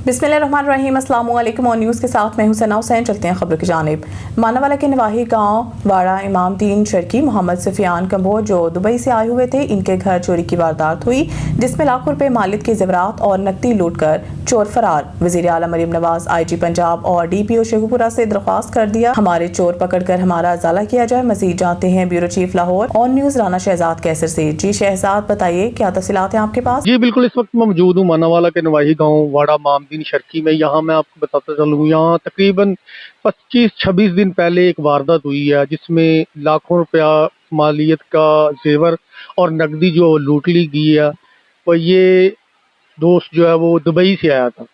बिस्मिल्लाहिर्रहमानिर्रहीम, अस्सलाम वालेकुम। और न्यूज़ के साथ मैं हूं सना हुसैन। चलते हैं खबरों की जानिब। मानावाला के नवाही गांव वाड़ा इमाम दीन शर्की मोहम्मद सुफियान कंबो जो दुबई से आए हुए थे, इनके घर चोरी की वारदात हुई जिसमें लाखों रुपए मालिक के ज़ेवरात और नकदी लूट कर चोर फरार। वज़ीर आला मरीम नवाज IG पंजाब और DPO शेखुपुरा से दरख्वास्त कर दिया हमारे चोर पकड़ कर हमारा अजाला किया जाए। मजीद जानते हैं bureau chief Lahore on news Rana Shahzad Qaiser से। जी शहजाद, बताइए क्या तफसीलात हैं आपके पास? जी बिल्कुल, इस वक्त मैं मौजूद हूँ मानावाला के नवाही गांव वाड़ा मामदीन शर्की में। यहाँ मैं आपको बताता चलूँ, यहाँ तकरीबन 25-26 दिन पहले एक वारदात हुई है जिसमें लाखों रुपया मालियत का जेवर और नकदी जो लूट ली गई है। और ये दोस्त जो है वो दुबई से आया था,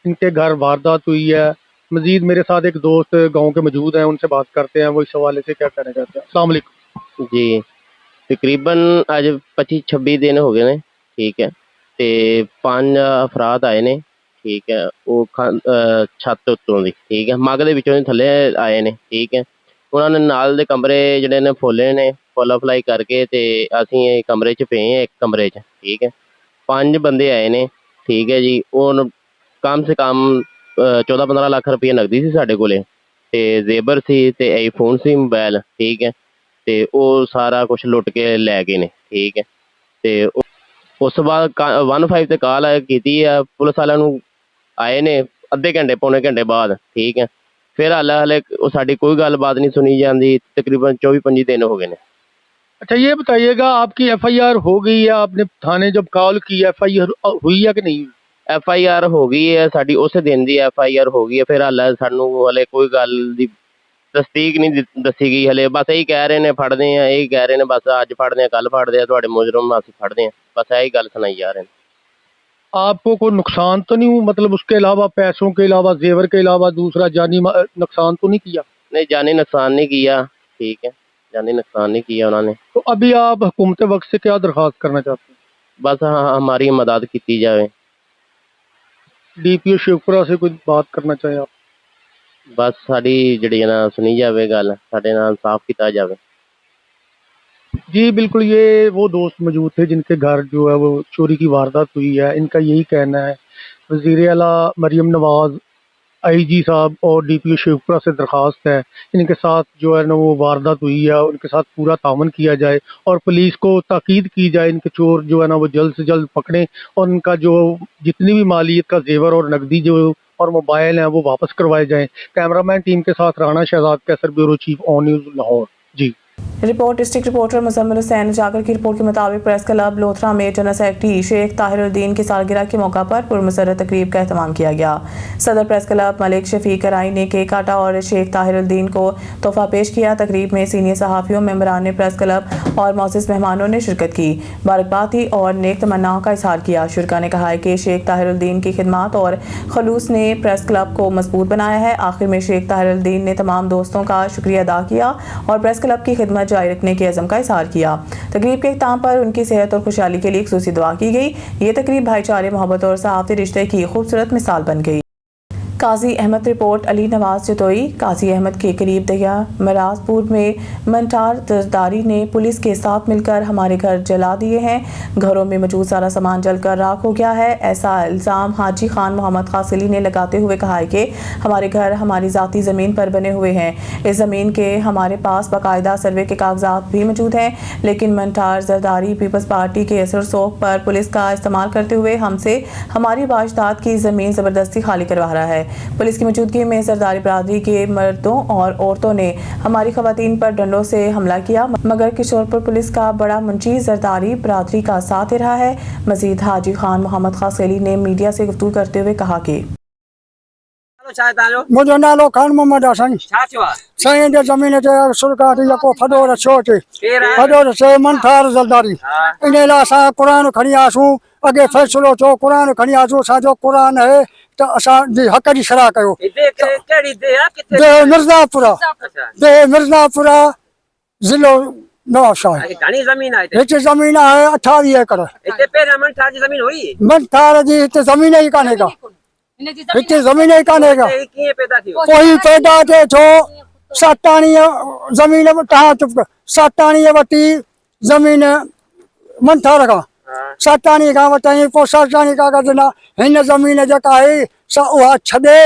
इनके घर वारदात हुई है। मजीद मेरे साथ एक दोस्त गाँव के मौजूद हैं, उनसे बात करते हैं वो इस हवाले से क्या कहना चाहते हैं। अस्सलाम वालेकुम जी, तकरीबन अज 25-26 दिन हो गए ने, ठीक है। ते 5 अफराद आए ने, ठीक है। वो छत उत्तों दी, ठीक है, मग दे विचों थल्ले आए ने, ठीक है। उन्होंने नाल दे कमरे जिहड़े ने फोले ने, फुल फलाई करके ते असीं इह कमरे च पे हैं, एक कमरे च, ठीक है। 5 बंदे आए ने, ठीक है जी। हुण कम से कम 14-15 ਲੱਖ ਰੁਪਏ ਨਗਦੀ ਸੀ ਸਾਡੇ ਕੋਲੇ, ਤੇ ਜ਼ੇਬਰ ਸੀ ਤੇ ਆਈਫੋਨ ਸੀ ਮੋਬਾਈਲ, ਠੀਕ ਹੈ। ਤੇ ਉਹ ਸਾਰਾ ਕੁਝ ਲੁੱਟ ਕੇ ਲੈ ਗਏ ਨੇ, ਠੀਕ ਹੈ। ਤੇ ਉਸ ਤੋਂ ਬਾਅਦ 15 ਤੇ ਕਾਲ ਕੀਤੀ ਆ ਪੁਲਿਸ ਵਾਲਿਆਂ ਨੂੰ, ਆਏ ਨੇ ਅੱਧੇ ਘੰਟੇ ਪੌਣੇ ਘੰਟੇ ਬਾਅਦ, ਠੀਕ ਹੈ। ਫਿਰ ਹਾਲੇ ਉਹ ਸਾਡੀ ਕੋਈ ਗੱਲਬਾਤ ਨਹੀਂ ਸੁਣੀ ਜਾਂਦੀ। तकरीबन 24-25 दिन हो गए ने। अच्छा ये बताइएगा, आपकी FIR हो गई है? आपने थाने जब कॉल की FIR हुई है कि नहीं? FIR हो गई है साडी, उस दिन ਦੀ FIR ਹੋ ਗਈ ਹੈ। ਫਿਰ ਹਾਲੇ ਸਾਨੂੰ ਹਲੇ ਕੋਈ ਗੱਲ ਦੀ ਤਸਦੀਕ ਨਹੀਂ ਦੱਸੀ ਗਈ ਹਲੇ। ਬਸ ਇਹੀ ਕਹਿ ਰਹੇ ਨੇ ਫੜਦੇ ਆ, ਇਹੀ ਕਹਿ ਰਹੇ ਨੇ ਬਸ ਅੱਜ ਫੜਦੇ ਆ, ਕੱਲ फड़ते ਆ, ਤੁਹਾਡੇ ਮੁਜਰਮ ਅਸੀਂ ਫੜਦੇ ਆ, बस यही गल सुनाई जा रहे हैं। आपको कोई नुकसान तो नहीं हुआ, मतलब उसके अलावा पैसों के अलावा जेवर के अलावा दूसरा जानी नुकसान तो नहीं किया? नहीं, जानी नुकसान नहीं किया, ठीक है, जानी नुकसान नहीं किया उन्होंने। तो अभी आप हुकूमत वक्त से क्या दरख्वास्त करना चाहते हैं? बस हाँ, हमारी मदद की जाए। DPO शेखपुरा से कोई बात करना चाहें आप? बस साड़ी जिहड़ी ना सुनी जाए गल, साडे नाल इंसाफ किया जाए। जी बिल्कुल, ये वो दोस्त मौजूद थे जिनके घर जो है वो चोरी की वारदात हुई है। इनका यही कहना है वज़ीर आला मरीम नवाज IG साहब और DPO शेखपुरा से दरख्वास्त है इनके साथ जो है ना वो वारदात हुई है उनके साथ पूरा तावन किया जाए और पुलिस को ताकीद की जाए इनके चोर जो है ना वो जल्द से जल्द पकड़ें और इनका जो जितनी भी मालियत का जेवर और नकदी जो और मोबाइल हैं वो वापस करवाए जाएं। कैमरामैन टीम के साथ Rana Shahzad Qaiser, bureau chief on news Lahore. जी report district reporter Muzammil Hussain जाकर की रिपोर्ट के मुताबिक प्रेस क्लब लोथरा में जनरल सेक्रेटरी शेख ताहिरुद्दीन की सालगिरह के मौका पर पुरमसरत तकरीब का एहतमाम किया गया। सदर प्रेस क्लब मलिक शफीक कराई ने केक काटा और शेख ताहिरुद्दीन को तोहफा पेश किया। तकरीब में सीनियर सहाफ़ियों, मेंबरान प्रेस क्लब और मौजूद मेहमानों ने शिरकत की, मुबारकबाद दी और नेक तमन्नाओं का इजहार किया। शुरका ने कहा है कि शेख ताहिरुद्दीन की खिदमत और खलूस ने प्रेस क्लब को मजबूत बनाया है। आखिर में शेख ताहिरुद्दीन ने तमाम दोस्तों का शुक्रिया अदा किया और प्रेस क्लब की खिदमत जारी रखने के अज़म का इज़हार किया। तकरीब के इख्तिताम पर उनकी सेहत और खुशहाली के लिए खुसूसी दुआ की गई। ये तकरीब भाईचारे, मोहब्बत और सहाफ़ती रिश्ते की खूबसूरत मिसाल बन गई। काजी अहमद रिपोर्ट अली नवाज जतोई। काजी अहमद के करीब दरिया मराजपुर में मंटार जरदारी ने पुलिस के साथ मिलकर हमारे घर जला दिए हैं। घरों में मौजूद सारा सामान जलकर राख हो गया है। ऐसा इल्ज़ाम हाजी खान मोहम्मद कासिली ने लगाते हुए कहा है कि हमारे घर हमारी ज़ाती ज़मीन पर बने हुए हैं। इस ज़मीन के हमारे पास बाकायदा सर्वे के कागजात भी मौजूद हैं, लेकिन मंटार जरदारी पीपल्स पार्टी के असर सोख पर पुलिस का इस्तेमाल करते हुए हमसे हमारी बाजदाद की ज़मीन ज़बरदस्ती खाली करवा रहा है। पुलिस की मौजूदगी में जरदारी बरादरी के मर्दों और औरतों ने हमारी खवातीन पर डंडों से हमला किया, मगर किशोरपुर पुलिस का बड़ा मुंशी जरदारी बरादरी का साथ दे रहा है। मजीद हाजी खान मोहम्मद कासिली ने मीडिया से गुफ्तगू करते हुए कहा कि मुझे नालो खान मोहम्मद हसन सही दे जमीन ते सरकारी को फडो रछो ते फडो से मंठार जलदारी इने ला सा कुरान खणी आसू अगे फैसलो तो कुरान खणी आसू साजो कुरान है तो असा दी हक दी शरा कयो केड़ी दे मिर्जापुरा जिलो नवाबशाह घणी जमीन है इते जमीन है 28 एकड़ इते पेरा मंठार जी जमीन हुई मंठार जी इते जमीन ही काने का इते जमीन ही काने का किए पैदा थी कोई पैदा थे जो सटाणी जमीन कहा चुप सटाणी वटी जमीन मंठार का सतानी खां वठाई पोइ सतानी कागज़ न हिन ज़मीन जेका आहे उहा छॾे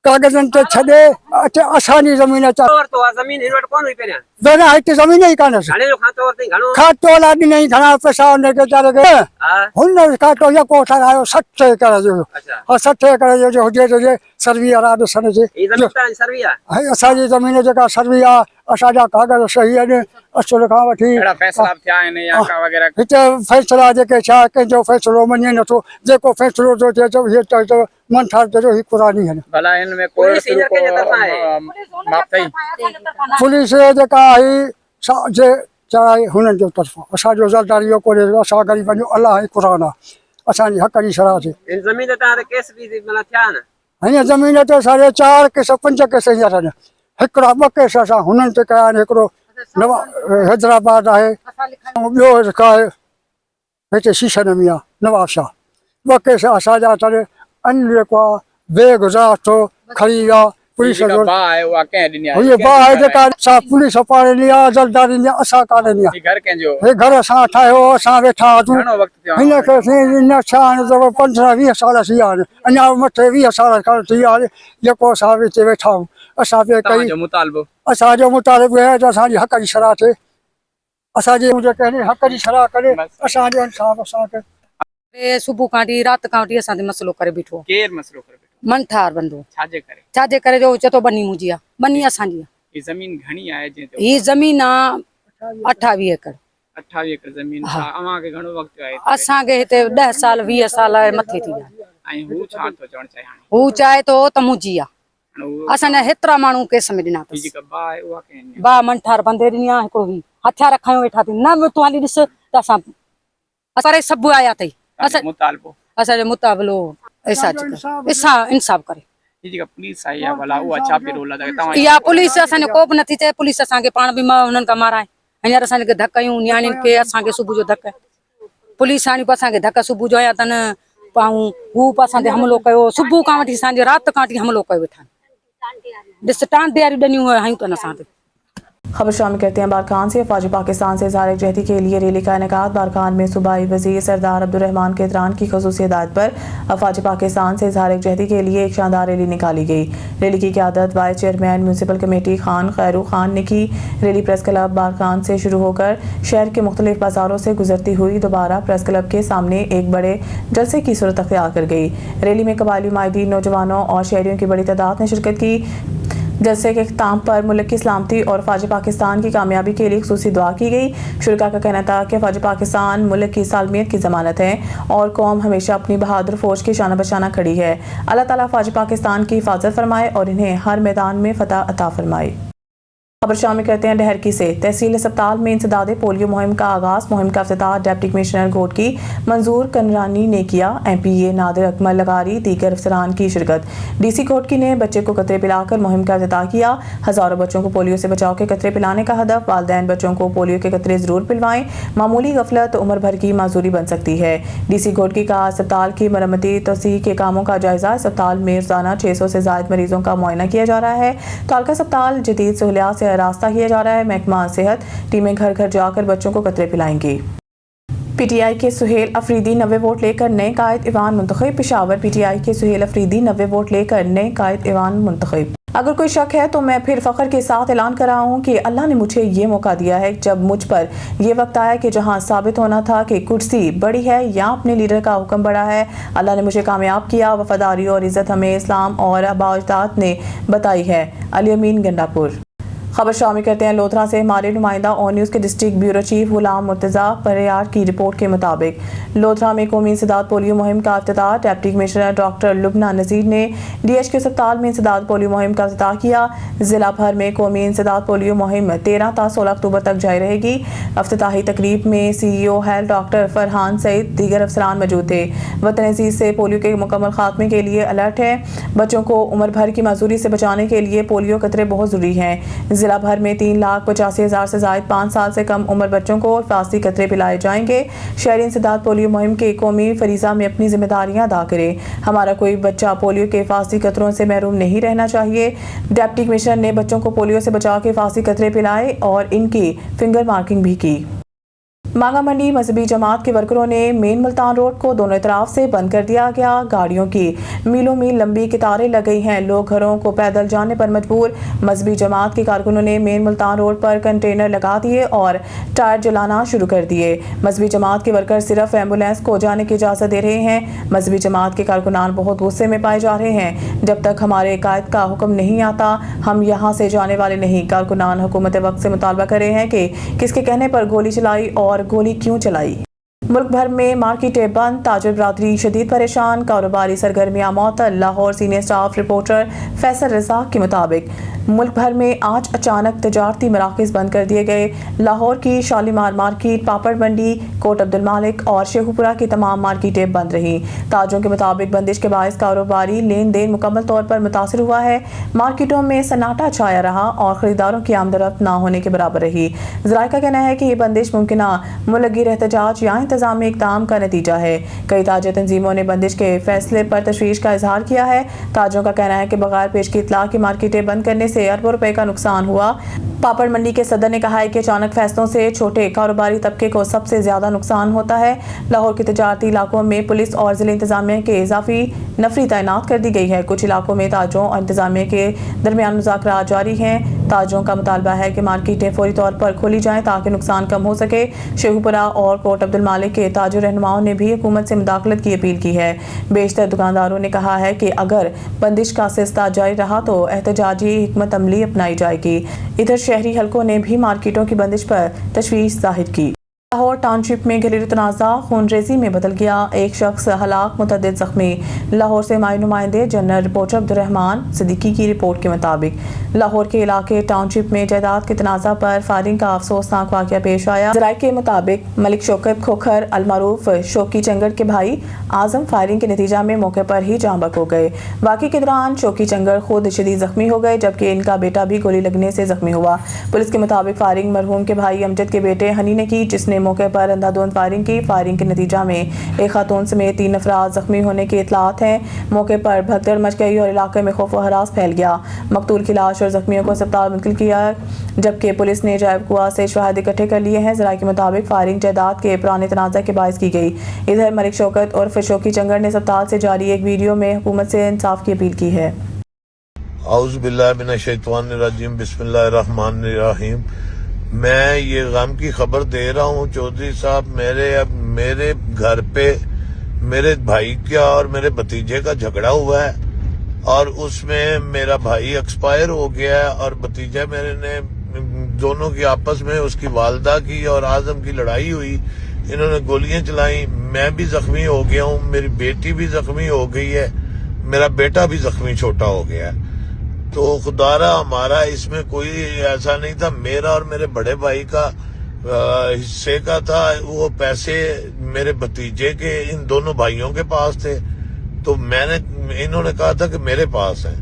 कागज़नि ते छॾे अचे असांजी ज़मीन अचे तौर तो आहे ज़मीन हिन वटि कोन हुई पहिरियां भेण हिते ज़मीन ई कान्हे घणे जो खातो वरितई घणो खातो ला ॾिनई घणा पैसा हुनखे वीचारे खे हा हुन खातो यको ठारायो 60 एकड़ जो अच्छा हा 60 एकड़ जो हुजे त सर्वी वारा ॾिसण जे ही ज़मीन तव्हांजी सर्वी आहे असांजी ज़मीन जेका सर्वी आहे असांजा कागज़ सही आहिनि असुल खां वठी अहिड़ा फैसला थिया आहिनि या का वग़ैरह हिते फ़ैसिला जेके छा कंहिंजो फ़ैसिलो मञे नथो जेको फ़ैसिलो थो थिए चओ हीअ त मन ठार जो ही क़ुरानी आहिनि भला हिन में कोई पुलिस हींअर कंहिंजे तरफ़ां आहे? माफ़ अथई पुलिस जेका आहे जे चाहे हुननि जो तरफ़ां असांजो ज़रदारी इहो कोन्हे असां ग़रीब आहियूं अलाह ई क़ुरान आहे असांजी हक़ जी शरह ते हिन ज़मीन ते तव्हां ते केस बि मतिलबु थिया आहिनि हिन ज़मीन ते साढ़े 4 केस 5 केस हींअर आहिनि हिकिड़ा 2 केस असां हुननि ते कया आहिनि हिकिड़ो नवा हैदराबाद आहे ॿियो जेका आहे हिते शीशनमी आहे नवाब शाह 2 केस असांजा अथनि अन जेको आहे बेगुज़ार थो खड़ी आहे पुलिस जेका जो बाह आहे उहा कंहिं ॾिनी हीअ बाह आहे जेका असां पुलिस पाड़े आहे ज़रदारी ॾिनी आहे असां कान ॾिनी आहे ही घर कंहिंजो हे घर असां ठाहियो असां वेठा हुआसीं घणो वक़्तु थियो हिन खे न छा हाणे त 15-20 साल थी विया आहिनि अञा मथे 20 साल खनि थी विया आहिनि जेको असां हिते वेठा आहियूं असां पे कई तव्हांजो मुतालबो असांजो मुताबिक़ आहे त असांजी हक़ जी शरह थिए असांजे जेके आहिनि हक़ जी शरह करे असांजो इंसाफ़ असांखे सुबह खां वठी राति खां वठी असां ते मसइलो करे बीठो केरु मसइलो करे बेठो मनठार बंदो छाजे करे जो चए थो बनी मुंहिंजी आहे बनी असांजी आहे ही ज़मीन घणी आहे जंहिं ते ही ज़मीन आहे 28 एकड़ 28 एकड़ ज़मीन हा। अव्हांखे घणो वक़्तु आहे असांखे हिते 10 साल 20 साल मथे थी विया ऐं हू छा थो चवणु चाहे हाणे हू चाहे थो त मुंहिंजी आहे हाणे उहो असांजा हेतिरा माण्हू केस में ॾिना ही अथसि जेका बाह आहे उहा कंहिं ॾिनी बा मनठार बंदे ॾिनी आहे हिकिड़ो ही हथियार खयो वेठा अथई न तूं हली ॾिस त असां सभु आया अथई आहे मुतालबो असांजो मुताबिलो इंसाफ़ करे ही जेका पुलिस आई आहे भला उहा छा पई रोल अदा तव्हां इहा पुलिस असांजो को बि नथी चए पुलिस असांखे पाण बि हुननि खां माराए हींअर असांखे धक कयूं नियाणियुनि खे असांखे सुबुह जो धक पुलिस हाणे बि असांखे धक सुबुह जो आया अथनि ऐं हू बि असां ते हमलो कयो सुबुह खां वठी असांजे राति खां वठी हमलो कयो वेठा ॾिस टांड ॾियारियूं ॾनियूं हयूं अथनि असां ते खबर शामिल करते हैं बारखान से अफवाज पाकिस्तान से इज़हार यकजहती के लिए रैली का इनेकाद बारखान में सूबाई वज़ीर सरदार अब्दुर्रहमान केतरान की ख़ुसूसी हिदायत पर अफवाज पाकिस्तान से इज़हार यकजहती के लिए एक शानदार रैली निकाली गई। रैली की क़यादत vice chairman municipal committee Khan Khairu Khan ने की। रैली प्रेस क्लब बारखान से शुरू होकर शहर के मुख्तलिफ बाज़ारों से गुजरती हुई दोबारा प्रेस क्लब के सामने एक बड़े जलसे की सूरत अख्तियार कर गई। रैली में कबायली माहिदीन नौजवानों और शहरियों की बड़ी तादाद ने शिरकत की। जलसे के अख्ताम पर मुल्क की सलामती और फ़ौज पाकिस्तान की कामयाबी के लिए खुसूसी दुआ की गई। शुरका का कहना था कि फ़ौज पाकिस्तान मुल्क की सालमियत की ज़मानत है और कौम हमेशा अपनी बहादुर फ़ौज की शाना बशाना खड़ी है। अल्लाह ताला फ़ौज पाकिस्तान की हिफाजत फरमाए और इन्हें हर मैदान में फ़तह अता फरमाए। खबर शामिल करते हैं डहरकी से। तहसील अस्पताल में इंसदादे पोलियो मुहिम का आगाज़। मुहिम का इफ्तिताह डिप्टी कमिश्नर गोट की मंजूर कनरानी ने किया। MPA नादिर अकमल लगारी दीगर अफसरान की शिरकत। DC कोटकी ने बच्चे को कतरे पिलाकर मुहिम का इफ्तिताह किया। हज़ारों बच्चों को पोलियो से बचाव के कतरे पिलाने का हदफ। वालिदैन बच्चों को पोलियो के कतरे ज़रूर पिलवाएं। मामूली गफलत उम्र भर की माजूरी बन सकती है। DC कोटकी का अस्पताल की मरम्मती तोसी के कामों का जायजा। अस्पताल में रोजाना 600 से ज़ायद मरीजों का मुआयना किया जा रहा है। तालका अस्पताल जदीद सहूलियात से रास्ता किया जा रहा है। महकमा सेहत टीमें घर घर जाकर बच्चों को कतरे पिलाएंगी। PTI के सुहेल अफरीदी 90 वोट लेकर नए कायद ईवान मुंतखब। पेशावर PTI के सुहेल अफरीदी 90 वोट लेकर नए कायद ईवान मुंतखब। अगर कोई शक है तो मैं फिर फख्र के साथ ऐलान कर रहा हूँ कि अल्लाह ने मुझे ये मौका दिया है जब मुझ पर ये वक्त आया कि जहाँ साबित होना था कि कुर्सी बड़ी है या अपने लीडर का हुक्म बड़ा है, अल्लाह ने मुझे कामयाब किया। वफादारी और इज़्ज़त हमें इस्लाम और आबा अजदाद ने बताई है। अली अमीन गंडापुर। खबर शामिल करते हैं लोधरा से। हमारे नुमाइंदा ऑन न्यूज़ के डिस्ट्रिक्ट ब्यूरो चीफ गुलाम मुर्तज़ा परयार की रिपोर्ट के मुताबिक लोधरा में कौमी इंसदाद पोलियो मुहिम का इफ्तिताह। डिप्टी कमिश्नर डॉक्टर लुबना नज़ीर ने DHQ अस्पताल में इंसदाद पोलियो मुहिम का इफ्तिताह किया। ज़िला भर में कौमी इंसदाद पोलियो मुहिम 13 ta 16 अक्टूबर तक जारी रहेगी। इफ्तिताही तकरीब में CEO health doctor Farhan Saeed दीगर अफसरान मौजूद थे। वतन अजीज से पोलियो के मुकम्मल खात्मे के लिए अलर्ट है। बच्चों को उम्र भर की माजूरी से बचाने के लिए पोलियो कतरे बहुत ज़रूरी हैं। जिला भर में 3,85,000 से ज़ायद 5 साल से कम उम्र बच्चों को हिफाजती कतरे पिलाए जाएंगे। शहरी इंसदाद पोलियो मुहिम के कौमी फरीज़ा में अपनी जिम्मेदारियां अदा करें। हमारा कोई बच्चा पोलियो के हिफाजती कतरों से महरूम नहीं रहना चाहिए। डिप्टी कमिश्नर ने बच्चों को पोलियो से बचाव के हिफाजती कतरे पिलाए और इनकी फिंगर मार्किंग भी की। मांगा मंडी मजहबी जमात के वर्करों ने मेन मुल्तान रोड को दोनों तरफ से बंद कर दिया गया। गाड़ियों की मीलों मील लंबी कतारें लग गई हैं। लोग घरों को पैदल जाने पर मजबूर। मजहबी जमात के कारकुनों ने मेन मुल्तान रोड पर कंटेनर लगा दिए और टायर जलाना शुरू कर दिए। मजहबी जमात के वर्कर सिर्फ एम्बुलेंस को जाने की इजाज़त दे रहे हैं। मजहबी जमात के कारकुनान बहुत गुस्से में पाए जा रहे हैं। जब तक हमारे कायद का हुक्म नहीं आता हम यहाँ से जाने वाले नहीं। कारकुनान हुकूमत वक्त से मुतालबा कर रहे हैं कि किसके कहने पर गोली चलाई और गोली क्यों चलाई। मुल्क भर में मार्केटें बंद, ताजिर बरादरी शदीद परेशान, कारोबारी सरगर्मियां मअतल। Lahore senior staff reporter Faisal Razzaq के मुताबिक मुल्क भर में आज अचानक तजारती मराकज़ बंद कर दिए गए। लाहौर की शालीमार मार्केट, पापड़ मंडी, कोट अब्दुल मालिक और शेखुपुरा की तमाम मार्केटें बंद रहीं। ताजों के मुताबिक बंदिश के बायस कारोबारी लेन देन मुकम्मल तौर पर मुतासर हुआ है। मार्केटों में सन्नाटा छाया रहा और ख़रीदारों की आमदरफ्त ना होने के बराबर रही। ज़राए का कहना है कि ये बंदिश मुमकिना मुलगी एहतजाज या इंतजामी इक़दाम का नतीजा है। कई ताजा तंजीमों ने बंदिश के फैसले पर तशवीश का इजहार किया है। ताजों का कहना है कि बगैर पेश की इत्तला की मार्केटें बंद करने से अरबों रुपए का नुकसान हुआ। पापड़ मंडी के सदर ने कहा है कि अचानक फैसलों से छोटे कारोबारी तबके को सबसे ज्यादा नुकसान होता है। लाहौर के तजारती इलाकों में पुलिस और जिले इंतजामिया के इजाफी नफरी तैनात कर दी गई है। कुछ इलाकों में ताजों और इंतजामिया के दरमियान मुज़ाकरात जारी हैं। ताजों का मुतालबा है कि मार्केटें फौरी तौर पर खोली जाएं ताकि नुकसान कम हो सके। शेखुपुरा और कोट अब्दुल मालिक के ताजर रहनुमाओं ने भी हुकूमत से मुदाखलत की अपील की है। बेशतर दुकानदारों ने कहा है कि अगर बंदिश का सिलसिला जारी रहा तो एहतजाजी हिकमत अमली अपनाई जाएगी। इधर शहरी हलकों ने भी मार्केटों की बंदिश पर तशवीश जाहिर की। लाहौर टाउनशिप में घरेलू तनाज़ा खूनरेज़ी में बदल गया। एक शख्स हलाक, मुतअद्दिद ज़ख्मी। लाहौर से हमारे नुमाइंदे जनरल रिपोर्टर अब्दुर्रहमान सिद्दीकी की रिपोर्ट के मुताबिक लाहौर के इलाके टाउनशिप में जायदाद के तनाज़ा पर फायरिंग का अफसोसनाक वाक़या पेश आया। ज़राए के मुताबिक मलिक शौकत खोखर अलमारूफ शौकी चंगड़ के भाई आज़म फायरिंग के नतीजा में मौके पर ही जाँ बक हो गए। वाक़े के दौरान शौकी चंगड़ खुद शदीद ज़ख्मी हो गए जबकि इनका बेटा भी गोली लगने से ज़ख्मी हुआ। पुलिस के मुताबिक फायरिंग मरहूम के भाई अमजद के बेटे हनी ने की, जिसने मौके पर अंधाधुंध फायरिंग की। फायरिंग के नतीजा में एक खातून समेत 3 अफराद जख्मी होने की इतलात हैं। मौके पर भगदड़ मच गई और इलाके में खौफ व हरास फैल गया। मकतूल की लाश और जख्मियों को अस्पताल मुंतकिल किया जबकि पुलिस ने जायब कुआ से शवाहिद इकट्ठे कर लिए हैं। ज़राए के मुताबिक फायरिंग जायदाद के पुराने तनाज़ा के बायस की गई। इधर मलिक शौकत और शौकी चंगड़ ने अस्पताल से जारी एक वीडियो में हुकूमत से इंसाफ की अपील की है। औज़ु बिल्लाहि मिनश शैतानिर रजीम, बिस्मिल्लाहिर रहमानिर रहीम। मैं ये गम की खबर दे रहा हूँ चौधरी साहब, मेरे घर पे मेरे भाई का और मेरे भतीजे का झगड़ा हुआ है और उसमें मेरा भाई एक्सपायर हो गया है और भतीजा मेरे ने दोनों की आपस में उसकी वालदा की और आजम की लड़ाई हुई। इन्होंने गोलियां चलाई। मैं भी जख्मी हो गया हूँ, मेरी बेटी भी जख्मी हो गई है, मेरा बेटा भी जख्मी छोटा हो गया है। तो खुदारा हमारा इसमें कोई ऐसा नहीं था। मेरा और मेरे बड़े भाई का हिस्से का था, वो पैसे मेरे भतीजे के इन दोनों भाइयों के पास थे। तो इन्होंने कहा था कि मेरे पास है।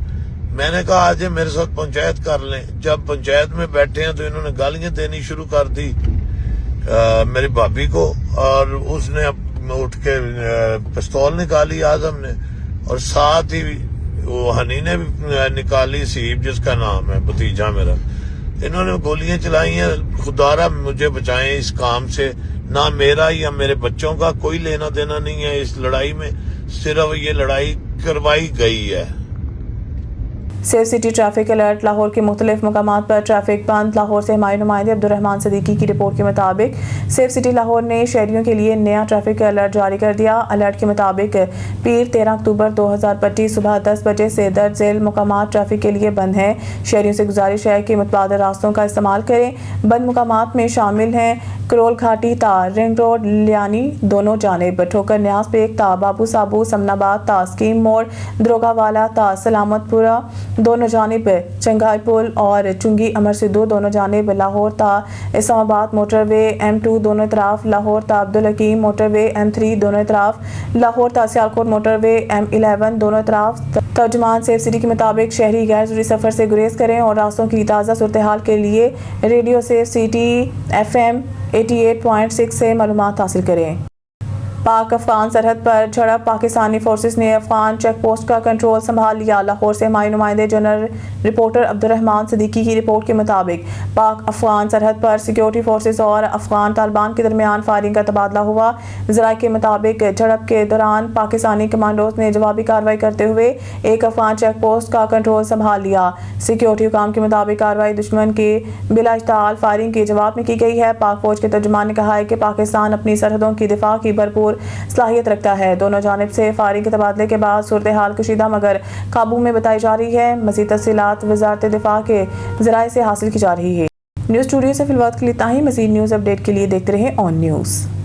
मैंने कहा आज मेरे साथ पंचायत कर लें। जब पंचायत में बैठे हैं तो इन्होंने गालियां देनी शुरू कर दी मेरी भाभी को और उसने उठ के पिस्तौल निकाली आजम ने और साथ ही वो हनी ने भी निकाली, सीब जिसका नाम है भतीजा मेरा। इन्होंने गोलियां चलाई हैं। खुदारा मुझे बचाएं इस काम से। ना मेरा या मेरे बच्चों का कोई लेना देना नहीं है इस लड़ाई में, सिर्फ ये लड़ाई करवाई गई है। Safe city traffic alert. Lahore के मुख्तलिफ मकामात पर ट्रैफिक बंद। लाहौर से हमारे नुमाइंदे अब्दुर्रहमान सिद्दीकी की रिपोर्ट के मुताबिक सेफ सिटी लाहौर ने शहरियों के लिए नया ट्रैफिक अलर्ट जारी कर दिया। अलर्ट के मुताबिक पीर 13 अक्टूबर 2025 सुबह 10 बजे से दर्ज झेल मकामात ट्रैफिक के लिए बंद हैं। शहरियों से गुजारिश है कि मुतबादिल रास्तों का इस्तेमाल करें। बंद मकामात में शामिल हैं करोल घाटी ता रिंग रोड लियानी दोनों जानिब, ठोकर न्याज पेक ता बाबू साबू समनाबाद ता स्कीम मोड़, दरोगा वाला ता सलामतपुरा दोनों जानिब, चंगाई पुल और चुंगी अमर सिद्धू दोनों जानिब, लाहौर ता इस्लामाबाद मोटरवे M2 दोनों तरफ, लाहौर ता अब्दुल हकीम मोटरवे M3 दोनों तरफ, लाहौर ता सियालकोट मोटरवे M11 दोनों तरफ। तर्जुमान सेफ सिटी के मुताबिक शहरी गैर ज़रूरी सफ़र से गुरेज करें और रास्तों की ताज़ा सूरत हाल के लिए रेडियो सेफ सिटी FM 88.6 से मालूमात हासिल करें। पाक अफगान सरहद पर झड़प, पाकिस्तानी फोर्सेस ने अफगान चेक पोस्ट का कंट्रोल संभाल लिया। लाहौर से हमारे नुमाइंदे जनरल रिपोर्टर अब्दुर्रहमान सिद्दीकी की रिपोर्ट के मुताबिक पाक अफगान सरहद पर सिक्योरिटी फोर्सेस और अफगान तालिबान के दरमियान फायरिंग का तबादला हुआ। ज़राए के मुताबिक झड़प के दौरान पाकिस्तानी कमांडोज ने जवाबी कार्रवाई करते हुए एक अफगान चेक पोस्ट का कंट्रोल संभाल लिया। सिक्योरिटी हुकाम के मुताबिक कार्रवाई दुश्मन के बिला इश्ताल फायरिंग के जवाब में की गई है। पाक फौज के तर्जुमान ने कहा है कि पाकिस्तान अपनी सरहदों की दिफा की भरपूर सलाहियत रखता है। दोनों जानिब से फायरिंग के तबादले के बाद सूरत हाल कशीदा मगर काबू में बताई जा रही है। मज़ीद तफसीलात वज़ारत दिफा के ज़राए से हासिल की जा रही है। न्यूज़ स्टूडियो से फिलहाल के लिए इतना ही। मज़ीद न्यूज़ अपडेट के लिए देखते रहें ऑन न्यूज़।